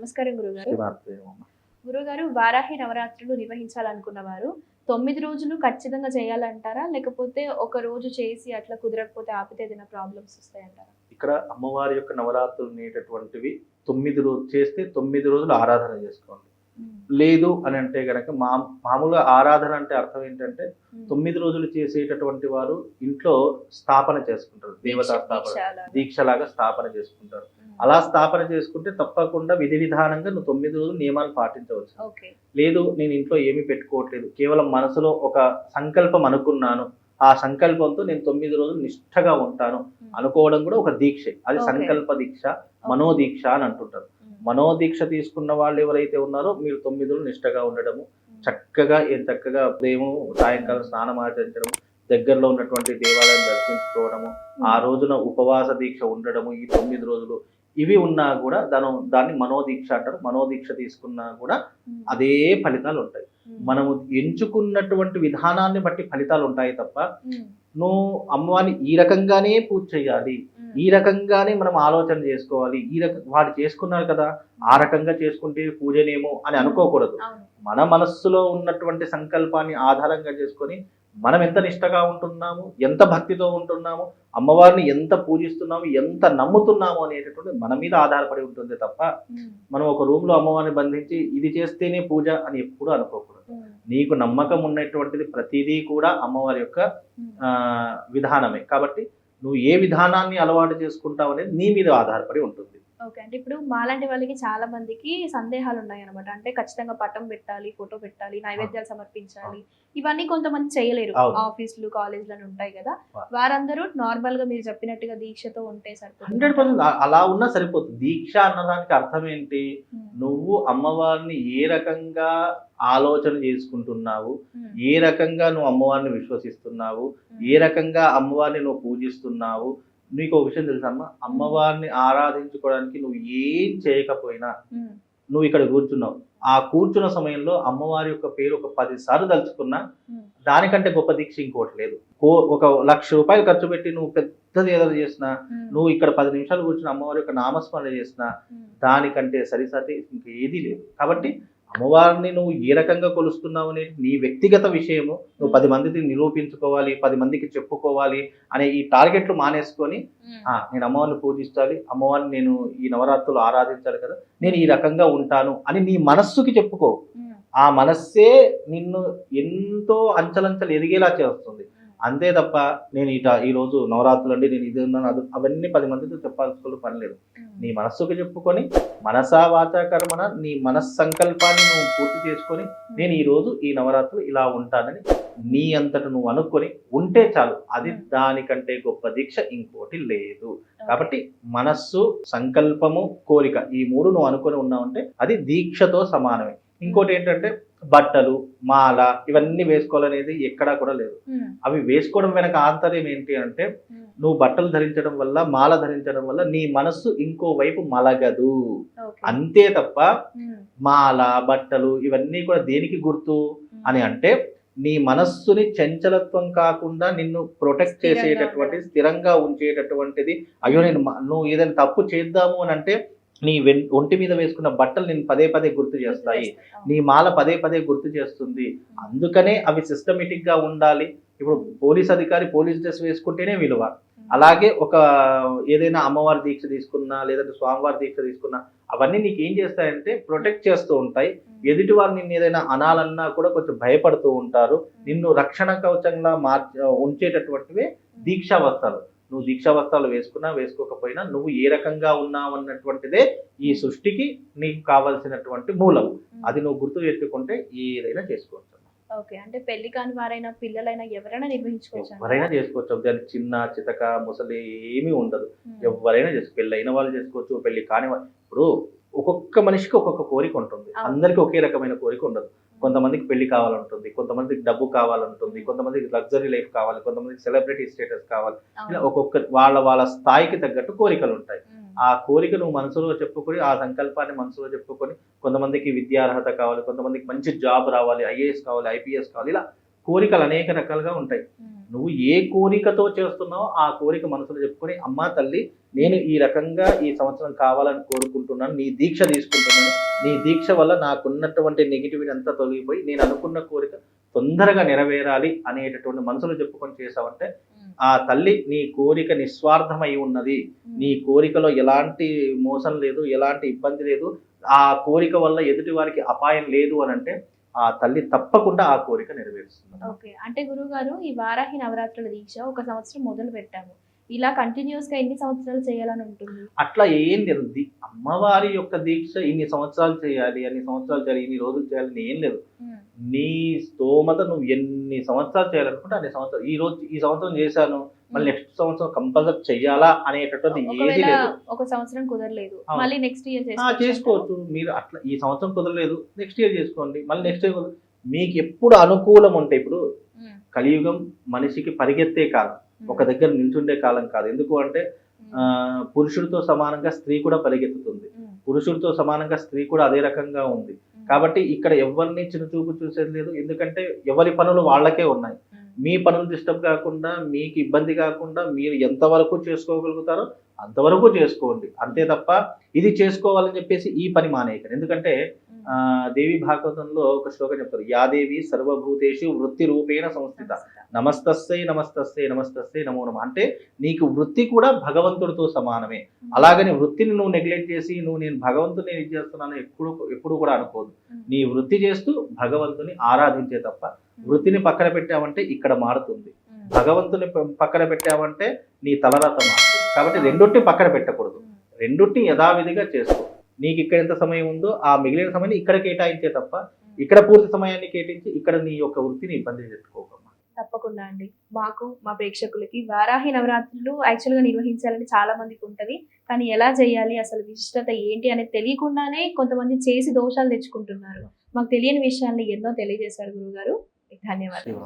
నమస్కారం గురుగారు. శివార్పేమమ్మ. గురుగారు, వారాహి నవరాత్రులు నిర్వహించాలనుకున్న వారు 9 రోజులు ఖచ్చితంగా చేయాలంటారా? లేకపోతే ఒక రోజు చేసి అట్లా కుదరకపోతే ఆపితే ఏదైనా ప్రాబ్లమ్స్ వస్తాయంటారా? ఇక్కడ అమ్మవారి యొక్క నవరాత్రులు అనేటటువంటివి 9 రోజులు చేస్తే 9 రోజులు ఆరాధన చేసుకోండి. హ్మ్. లేదు అని అంటే గనక మామూలుగా ఆరాధన అంటే అర్థం ఏంటంటే హ్మ్. 9 రోజులు చేసేటటువంటి వారు ఇంట్లో స్థాపన చేసుకుంటారు. దేవతా స్థాపన, దీక్ష దీక్షలాగా స్థాపన చేసుకుంటారు. హ్మ్. అలా స్థాపన చేసుకుంటే తప్పకుండా విధి విధానంగా నువ్వు 9 రోజులు నియమాలు పాటించవచ్చు. ఓకే. లేదు నేను ఇంట్లో ఏమీ పెట్టుకోవట్లేదు, కేవలం మనసులో ఒక సంకల్పం అనుకున్నాను, ఆ సంకల్పంతో నేను 9 రోజులు నిష్ఠగా ఉంటాను అనుకోవడం కూడా ఒక దీక్షే. అది ఓకే. సంకల్ప దీక్ష, మనోదీక్ష అని అంటుంటారు. మనోదీక్ష తీసుకున్న వాళ్ళు ఎవరైతే ఉన్నారో మీరు 9 రోజులు నిష్ఠగా ఉండడము, చక్కగా ఉదయం సాయంకాలం స్నానం ఆచరించడము, దగ్గరలో ఉన్నటువంటి దేవాలయం దర్శించుకోవడము, ఆ రోజున ఉపవాస దీక్ష ఉండడము, ఈ 9 రోజులు ఇవి ఉన్నా కూడా దాన్ని మనోదీక్ష అంటారు. మనోదీక్ష తీసుకున్నా కూడా అదే ఫలితాలు ఉంటాయి. మనము ఎంచుకున్నటువంటి విధానాన్ని బట్టి ఫలితాలు ఉంటాయి తప్ప నువ్వు అమ్మవారిని ఈ రకంగానే పూజ చేయాలి, ఈ రకంగానే మనం ఆలోచన చేసుకోవాలి, వాడు చేసుకున్నారు కదా ఆ రకంగా చేసుకుంటే పూజనేమో అని అనుకోకూడదు. మన మనస్సులో ఉన్నటువంటి సంకల్పాన్ని ఆధారంగా చేసుకొని మనం ఎంత నిష్టగా ఉంటున్నాము, ఎంత భక్తితో ఉంటున్నాము, అమ్మవారిని ఎంత పూజిస్తున్నాము, ఎంత నమ్ముతున్నాము అనేటటువంటి మన మీద ఆధారపడి ఉంటుంది తప్ప మనం ఒక రూమ్ లో అమ్మవారిని బంధించి ఇది చేస్తేనే పూజ అని ఎప్పుడూ అనుకోకూడదు. నీకు నమ్మకం ఉన్నటువంటిది ప్రతిదీ కూడా అమ్మవారి యొక్క విధానమే. కాబట్టి నువ్వు ఏ విధానాన్ని అలవాటు చేసుకుంటావు అనేది నీ మీద ఆధారపడి ఉంటుంది. ఓకే. అంటే ఇప్పుడు మాలాంటి వాళ్ళకి చాలా మందికి సందేహాలు ఉన్నాయన్నమాట. అంటే ఖచ్చితంగా పటం పెట్టాలి, ఫోటో పెట్టాలి, నైవేద్యాలు సమర్పించాలి. ఇవన్నీ కొంతమంది చేయలేరు. ఆఫీసులు, కాలేజీలు ఉంటాయి కదా, వారందరూ నార్మల్ గా మీరు చెప్పినట్టుగా దీక్షతో ఉంటే సరిపోతుంది. 100% అలా ఉన్నా సరిపోతుంది. దీక్ష అన్నదానికి అర్థం ఏంటి? నువ్వు అమ్మవారిని ఏ రకంగా ఆలోచన చేసుకుంటున్నావు, ఏ రకంగా నువ్వు అమ్మవారిని విశ్వసిస్తున్నావు, ఏ రకంగా అమ్మవారిని నువ్వు పూజిస్తున్నావు. నీకు ఒక విషయం తెలుసమ్మా, అమ్మవారిని ఆరాధించుకోవడానికి నువ్వు ఏం చేయకపోయినా నువ్వు ఇక్కడ కూర్చున్నావు, ఆ కూర్చున్న సమయంలో అమ్మవారి యొక్క పేరు ఒక 10 సార్లు తలుచుకున్నా దానికంటే గొప్ప దీక్ష ఇంకోటి లేదు. ఒక 1,00,000 రూపాయలు ఖర్చు పెట్టి నువ్వు పెద్దది ఏదైనా చేసినా, నువ్వు ఇక్కడ 10 నిమిషాలు కూర్చుని అమ్మవారి యొక్క నామస్మరణ చేసినా దానికంటే సరిసరి ఇంకేదీ లేదు. కాబట్టి అమ్మవారిని నువ్వు ఏ రకంగా కొలుస్తున్నావు అనేది నీ వ్యక్తిగత విషయము. నువ్వు 10 మందికి నిరూపించుకోవాలి, 10 మందికి చెప్పుకోవాలి అనే ఈ టార్గెట్లు మానేసుకొని నేను అమ్మవారిని పూజించాలి, అమ్మవారిని నేను ఈ నవరాత్రులు ఆరాధించాలి కదా, నేను ఈ రకంగా ఉంటాను అని నీ మనస్సుకి చెప్పుకో. ఆ మనస్సే నిన్ను ఎంతో అంచలంచలు ఎదిగేలా చేస్తుంది. అంతే తప్ప నేను ఈ రోజు నవరాత్రులు అండి నేను ఇది ఉన్నాను అవన్నీ 10 మందితో చెప్పాల్సిన పని లేదు. నీ మనస్సుకు చెప్పుకొని మనసా వాచా కర్మన నీ మనస్సంకల్పాన్ని నువ్వు పూర్తి చేసుకొని నేను ఈ రోజు ఈ నవరాత్రులు ఇలా ఉంటానని నీ అంతట నువ్వు అనుకొని ఉంటే చాలు. అది దానికంటే గొప్ప దీక్ష ఇంకోటి లేదు. కాబట్టి మనస్సు, సంకల్పము, కోరిక ఈ 3 నువ్వు అనుకొని ఉన్నావంటే అది దీక్షతో సమానమే. ఇంకోటి ఏంటంటే బట్టలు, మాల ఇవన్నీ వేసుకోవాలనేది ఎక్కడా కూడా లేదు. అవి వేసుకోవడం వెనక ఆంతర్యం ఏంటి అంటే నువ్వు బట్టలు ధరించడం వల్ల, మాల ధరించడం వల్ల నీ మనస్సు ఇంకో వైపు మలగదు అంతే తప్ప మాల, బట్టలు ఇవన్నీ కూడా దేనికి గుర్తు అని అంటే నీ మనస్సుని చంచలత్వం కాకుండా నిన్ను ప్రొటెక్ట్ చేసేటటువంటి, స్థిరంగా ఉంచేటటువంటిది. అయ్యో నువ్వు ఏదైనా తప్పు చేద్దాము అని అంటే నీ ఒంటి మీద వేసుకున్న బట్టలు నేను పదే పదే గుర్తు చేస్తాయి, నీ మాల పదే పదే గుర్తు చేస్తుంది. అందుకనే అవి సిస్టమేటిక్ గా ఉండాలి. ఇప్పుడు పోలీస్ అధికారి పోలీస్ డ్రెస్ వేసుకుంటేనే విలువ. అలాగే ఒక ఏదైనా అమ్మవారి దీక్ష తీసుకున్నా లేదంటే స్వామివారి దీక్ష తీసుకున్నా అవన్నీ నీకు ఏం చేస్తాయంటే ప్రొటెక్ట్ చేస్తూ ఉంటాయి. ఎదుటి వారు నిన్ను ఏదైనా అనాలన్నా కూడా కొంచెం భయపడుతూ ఉంటారు. నిన్ను రక్షణ కవచంగా ఉంచేటటువంటివే దీక్షా వస్త్రాలు. నువ్వు దీక్షా వస్త్రాలు వేసుకున్నా వేసుకోకపోయినా నువ్వు ఏ రకంగా ఉన్నావు అన్నటువంటిదే ఈ సృష్టికి నీకు కావాల్సినటువంటి మూలం. అది నువ్వు గుర్తు పెట్టుకుంటే ఏదైనా చేసుకోవచ్చు. ఓకే. అంటే పెళ్లి కాని వారైనా, పిల్లలైనా ఎవరైనా నిర్వహించుకోవచ్చు. ఎవరైనా చేసుకోవచ్చు. దానికి చిన్న చితక ముసలి ఏమీ ఉండదు. ఎవరైనా చేసుకోవచ్చు. పెళ్లి అయిన వాళ్ళు చేసుకోవచ్చు, పెళ్లి కాని వాళ్ళు. ఇప్పుడు ఒక్కొక్క మనిషికి ఒక్కొక్క కోరిక ఉంటుంది. అందరికీ ఒకే రకమైన కోరిక ఉండదు. కొంతమందికి పెళ్లి కావాలంటుంది, కొంతమందికి డబ్బు కావాలంటుంది, కొంతమందికి లగ్జరీ లైఫ్ కావాలి, కొంతమందికి సెలబ్రిటీ స్టేటస్ కావాలి. ఇలా ఒక్కొక్క వాళ్ళ స్థాయికి తగ్గట్టు కోరికలు ఉంటాయి. ఆ కోరిక నువ్వు మనసులో చెప్పుకొని, ఆ సంకల్పాన్ని మనసులో చెప్పుకొని, కొంతమందికి విద్యార్హత కావాలి, కొంతమందికి మంచి జాబ్ రావాలి, ఐఏఎస్ కావాలి, ఐపీఎస్ కావాలి, ఇలా కోరికలు అనేక రకాలుగా ఉంటాయి. నువ్వు ఏ కోరికతో చేస్తున్నావో ఆ కోరిక మనసులో చెప్పుకొని, అమ్మా తల్లి నేను ఈ రకంగా ఈ సంవత్సరం కావాలని కోరుకుంటున్నాను, నీ దీక్ష తీసుకుంటున్నాను, నీ దీక్ష వల్ల నాకున్నటువంటి నెగిటివిటీ అంతా తొలగిపోయి నేను అనుకున్న కోరిక తొందరగా నెరవేరాలి అనేటటువంటి మనసులో చెప్పుకొని చేసావంటే ఆ తల్లి నీ కోరిక నిస్వార్థమై ఉన్నది, నీ కోరికలో ఎలాంటి మోసం లేదు, ఎలాంటి ఇబ్బంది లేదు, ఆ కోరిక వల్ల ఎదుటి వారికి అపాయం లేదు అని అంటే ఆ తల్లి తప్పకుండా ఆ కోరిక నెరవేరుస్తుంది. ఓకే, అంటే గురువు గారు ఈ వారాహి నవరాత్రుల దీక్ష ఒక సంవత్సరం మొదలు పెట్టాము, ఇలా కంటిన్యూస్ గా ఎన్ని సంవత్సరాలు చేయాలని ఉంటుంది? అట్లా ఏం లేదు. అమ్మవారి యొక్క దీక్ష ఇన్ని సంవత్సరాలు చేయాలి, అన్ని సంవత్సరాలు చేయాలి, ఇన్ని రోజులు చేయాలని ఏం లేదు. నీ స్తోమత నువ్వు ఎన్ని సంవత్సరాలు చేయాలనుకుంటే అన్ని సంవత్సరాలు. ఈ సంవత్సరం చేశాను, మళ్ళీ నెక్స్ట్ సంవత్సరం కంపల్సరీ చెయ్యాలా అనేటటువంటి ఏది లేదు. ఒక సంవత్సరం కుదరలేదు, మళ్ళీ నెక్స్ట్ ఇయర్ చేసుకోవచ్చు మీరు. అట్లా ఈ సంవత్సరం కుదరలేదు, నెక్స్ట్ ఇయర్ చేసుకోండి, మళ్ళీ నెక్స్ట్ ఇయర్ మీకు ఎప్పుడు అనుకూలం ఉంటే. ఇప్పుడు కలియుగం మనిషికి పరిగెత్తే కాలం, ఒక దగ్గర నిల్చుండే కాలం కాదు. ఎందుకు అంటే పురుషుడితో సమానంగా స్త్రీ కూడా పరిగెత్తుతుంది, పురుషుడితో సమానంగా స్త్రీ కూడా అదే రకంగా ఉంది. కాబట్టి ఇక్కడ ఎవరిని చిన్నచూపు చూసేది లేదు, ఎందుకంటే ఎవరి పనులు వాళ్ళకే ఉన్నాయి. మీ పనులు డిస్టర్బ్ కాకుండా, మీకు ఇబ్బంది కాకుండా మీరు ఎంతవరకు చేసుకోగలుగుతారో అంతవరకు చేసుకోండి, అంతే తప్ప ఇది చేసుకోవాలని చెప్పేసి ఈ పని మానేయకండి. ఎందుకంటే దేవి భాగవతంలో ఒక శ్లోకం చెప్తారు, యాదేవి సర్వభూతేషు వృత్తి రూపేణ సంస్థిత నమస్తస్సై నమస్తస్సై నమస్తస్సై నమో నమః. అంటే నీకు వృత్తి కూడా భగవంతుడితో సమానమే. అలాగని వృత్తిని నువ్వు నెగ్లెక్ట్ చేసి నేను భగవంతుని ఇది చేస్తున్నాను ఎప్పుడు కూడా అనుకోదు. నీ వృత్తి చేస్తూ భగవంతుని ఆరాధించే తప్ప వృత్తిని పక్కన పెట్టావంటే ఇక్కడ మారుతుంది, భగవంతుని పక్కన పెట్టావంటే నీ తలరాత మారుతుంది. కాబట్టి రెండొట్టి పక్కన పెట్టకూడదు, రెండొట్టి యథావిధిగా చేసుకో. నీకు ఇక్కడ ఎంత సమయం ఉందో ఆ మిగిలిన సమయాన్ని ఇక్కడ కేటాయించే తప్ప ఇక్కడ పూర్తి సమయాన్ని కేటాయించి ఇక్కడ నీ యొక్క వృత్తిని ఇబ్బంది చేసుకోకమ్మా. తప్పకుండా అండి, మాకు మా ప్రేక్షకులకి వారాహి నవరాత్రులు యాక్చువల్గా నిర్వహించాలని చాలా మందికి ఉంటుంది, కానీ ఎలా చేయాలి, అసలు విశిష్టత ఏంటి అనేది తెలియకుండానే కొంతమంది చేసి దోషాలు తెచ్చుకుంటున్నారు. మాకు తెలియని విషయాన్ని ఎన్నో తెలియజేశారు గురువుగారు, ధన్యవాదాలు.